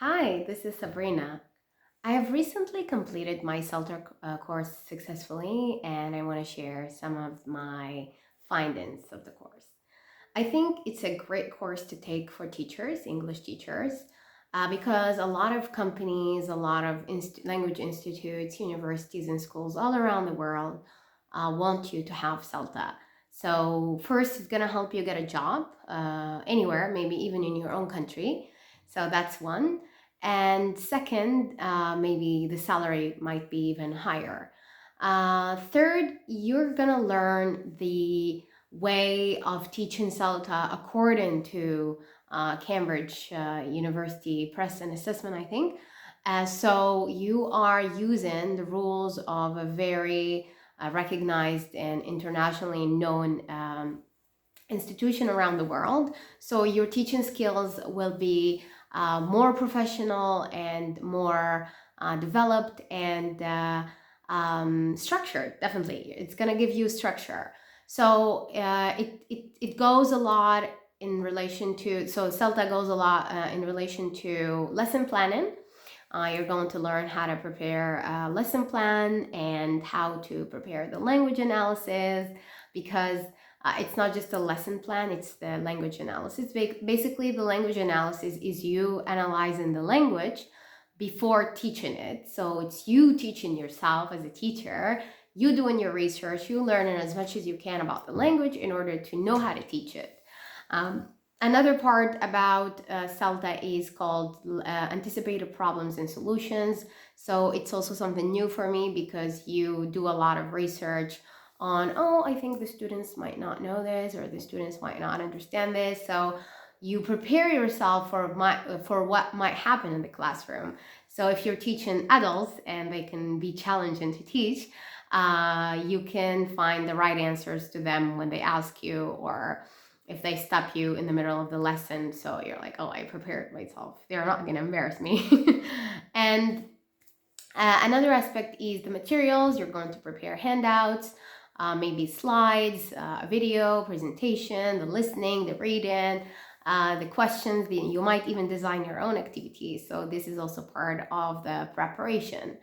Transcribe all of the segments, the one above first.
Hi, this is Sabrina. I have recently completed my CELTA course successfully, and I want to share some of my findings of the course. I think it's a great course to take for teachers, English teachers, because a lot of companies, a lot of language institutes, universities, and schools all around the world want you to have CELTA. So first, it's going to help you get a job anywhere, maybe even in your own country. So that's one. And second, maybe the salary might be even higher. Third, you're going to learn the way of teaching CELTA according to Cambridge University Press and Assessment, I think. So you are using the rules of a very recognized and internationally known institution around the world. So your teaching skills will be more professional and more developed and structured. Definitely, it's going to give you structure. So it goes a lot in relation to, so CELTA goes a lot in relation to lesson planning. You're going to learn how to prepare a lesson plan and how to prepare the language analysis, because it's not just a lesson plan, it's the language analysis. Basically, the language analysis is you analyzing the language before teaching it. So it's you teaching yourself as a teacher, you doing your research, you learning as much as you can about the language in order to know how to teach it. Another part about CELTA is called Anticipated Problems and Solutions. So it's also something new for me because you do a lot of research on, oh, I think the students might not know this, or the students might not understand this. So you prepare yourself for what might happen in the classroom. So if you're teaching adults and they can be challenging to teach, you can find the right answers to them when they ask you, or if they stop you in the middle of the lesson. So you're like, oh, I prepared myself. They're not going to embarrass me. And another aspect is the materials. You're going to prepare handouts, maybe slides, a video, presentation, the listening, the reading, the questions. You might even design your own activities. So this is also part of the preparation.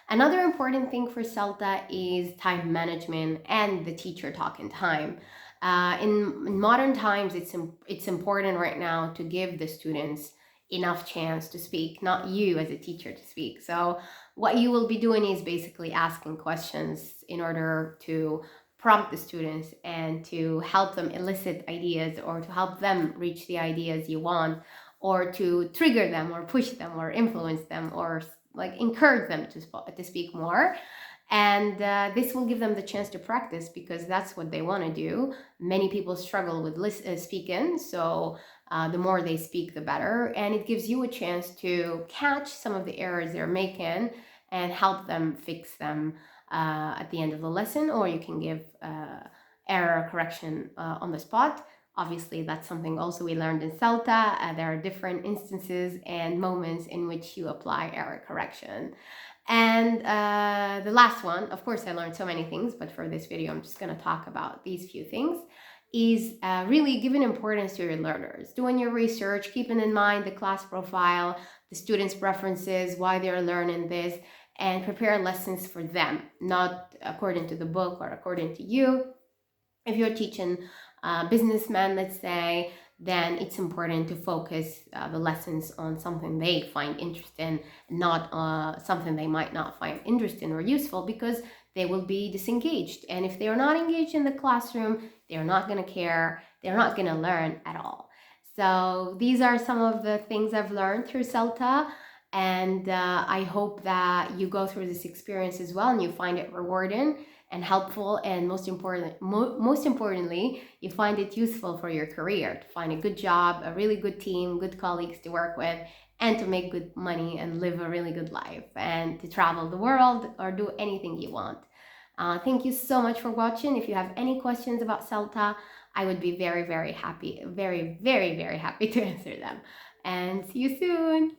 Another important thing for CELTA is time management and the teacher talking time. In modern times, it's important right now to give the students enough chance to speak, not you as a teacher to speak. So what you will be doing is basically asking questions in order to prompt the students and to help them elicit ideas, or to help them reach the ideas you want, or to trigger them or push them or influence them, or like encourage them to speak more. And this will give them the chance to practice, because that's what they want to do. Many people struggle with speaking, so the more they speak, the better. And it gives you a chance to catch some of the errors they're making and help them fix them at the end of the lesson, or you can give error correction on the spot. Obviously, that's something also we learned in CELTA. There are different instances and moments in which you apply error correction. And the last one, of course, I learned so many things, but for this video, I'm just going to talk about these few things, is really giving importance to your learners, doing your research, keeping in mind the class profile, the students' preferences, why they're learning this, and prepare lessons for them, not according to the book or according to you. If you're teaching businessmen, let's say, then it's important to focus the lessons on something they find interesting, not something they might not find interesting or useful, because they will be disengaged. And if they're not engaged in the classroom, they're not going to care, they're not going to learn at all. So these are some of the things I've learned through CELTA. And I hope that you go through this experience as well and you find it rewarding and helpful, and most importantly, you find it useful for your career, to find a good job, a really good team, good colleagues to work with, and to make good money and live a really good life, and to travel the world or do anything you want. Thank you so much for watching. If you have any questions about CELTA, I would be very, very happy, very, very, very happy to answer them. And see you soon.